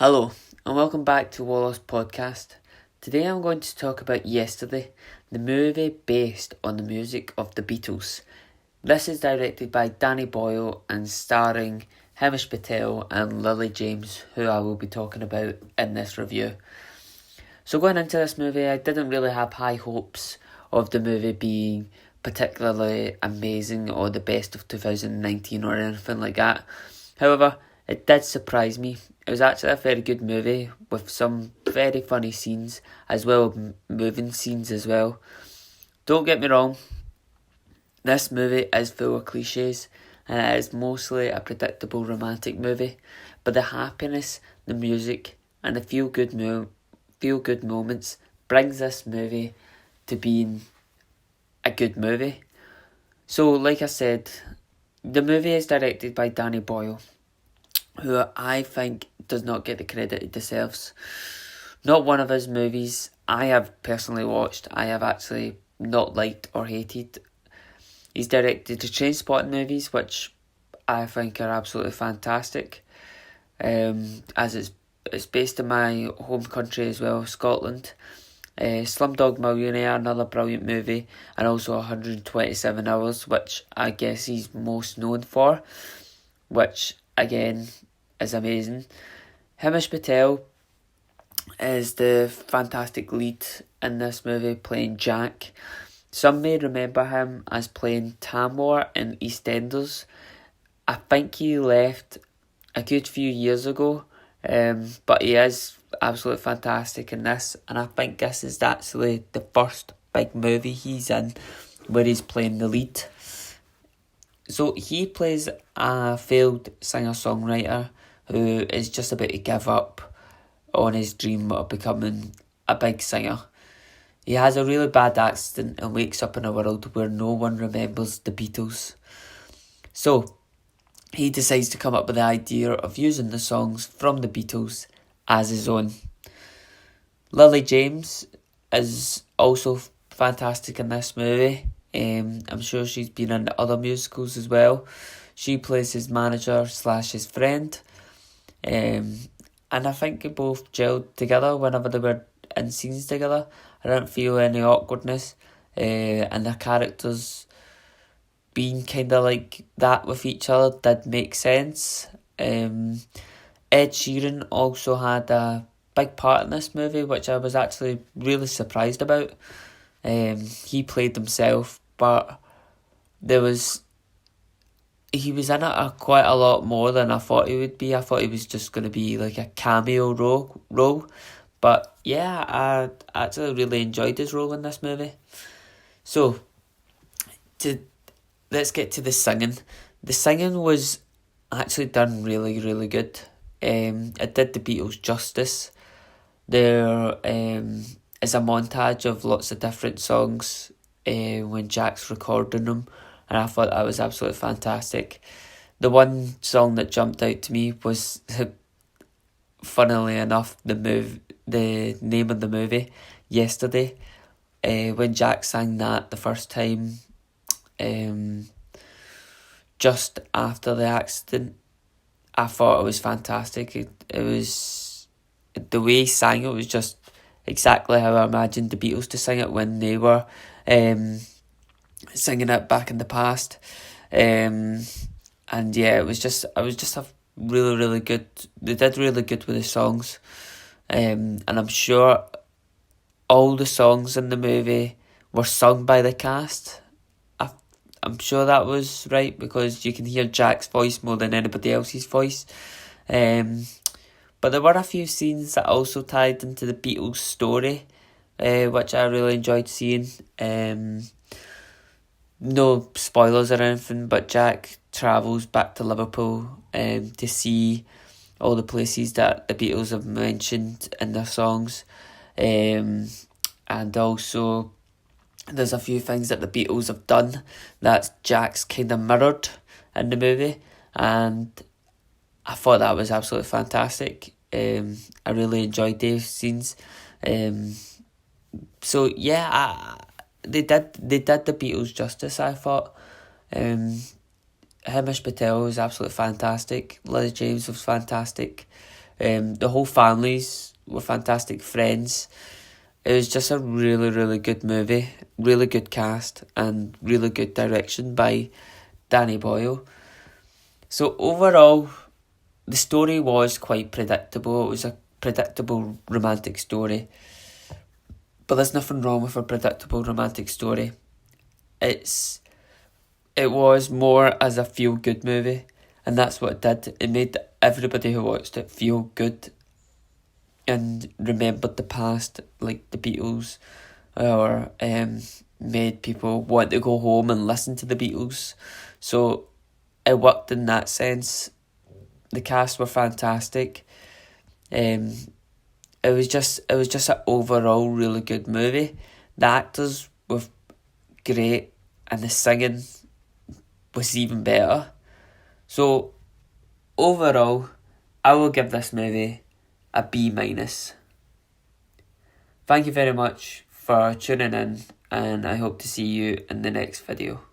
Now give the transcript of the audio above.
Hello, and welcome back to Wallace Podcast. Today I'm going to talk about Yesterday, the movie based on the music of the Beatles. This is directed by Danny Boyle and starring Himesh Patel and Lily James, who I will be talking about in this review. So going into this movie, I didn't really have high hopes of the movie being particularly amazing or the best of 2019 or anything like that. However, it did surprise me. It was actually a very good movie with some very funny scenes as well as moving scenes as well. Don't get me wrong, this movie is full of cliches and it is mostly a predictable romantic movie, but the happiness, the music and the feel good moments brings this movie to being a good movie. So like I said, the movie is directed by Danny Boyle, who I think does not get the credit it deserves. Not one of his movies I have personally watched I have actually not liked or hated. He's directed the Trainspotting movies, which I think are absolutely fantastic. As it's based in my home country as well, Scotland. Slumdog Millionaire, another brilliant movie, and also 127 Hours, which I guess he's most known for, which again is amazing. Himesh Patel is the fantastic lead in this movie, playing Jack. Some may remember him as playing Tamworth in EastEnders. I think he left a good few years ago, but he is absolutely fantastic in this, and I think this is actually the first big movie he's in where he's playing the lead. So he plays a failed singer-songwriter who is just about to give up on his dream of becoming a big singer. He has a really bad accident and wakes up in a world where no one remembers the Beatles. So he decides to come up with the idea of using the songs from the Beatles as his own. Lily James is also fantastic in this movie. I'm sure she's been in other musicals as well. She plays his manager / his friend. And I think they both gelled together whenever they were in scenes together. I didn't feel any awkwardness. And their characters being kind of like that with each other did make sense. Ed Sheeran also had a big part in this movie, which I was actually really surprised about. He played himself, but he was in it quite a lot more than I thought he would be. I thought he was just going to be like a cameo role. But yeah, I actually really enjoyed his role in this movie. So, let's get to the singing. The singing was actually done really, really good. It did the Beatles justice. There is a montage of lots of different songs when Jack's recording them, and I thought that was absolutely fantastic. The one song that jumped out to me was, funnily enough, the name of the movie, Yesterday. When Jack sang that the first time, just after the accident, I thought it was fantastic. It was the way he sang it was just exactly how I imagined the Beatles to sing it when they were singing it back in the past. And yeah, it was just a really, really good. They did really good with the songs. And I'm sure all the songs in the movie were sung by the cast. I'm sure that was right because you can hear Jack's voice more than anybody else's voice. But there were a few scenes that also tied into the Beatles' story, which I really enjoyed seeing. No spoilers or anything, but Jack travels back to Liverpool to see all the places that the Beatles have mentioned in their songs. And also there's a few things that the Beatles have done that Jack's kind of mirrored in the movie, and I thought that was absolutely fantastic. I really enjoyed those scenes. So yeah, they did the Beatles justice, I thought. Himesh Patel was absolutely fantastic. Lily James was fantastic. The whole families were fantastic friends. It was just a really, really good movie, really good cast, and really good direction by Danny Boyle. So overall, the story was quite predictable. It was a predictable romantic story. But there's nothing wrong with a predictable romantic story. It was more as a feel-good movie, and that's what it did. It made everybody who watched it feel good and remembered the past, like the Beatles, or made people want to go home and listen to the Beatles. So it worked in that sense. The cast were fantastic. It was just an overall really good movie. The actors were great, and the singing was even better. So overall, I will give this movie a B-. Thank you very much for tuning in, and I hope to see you in the next video.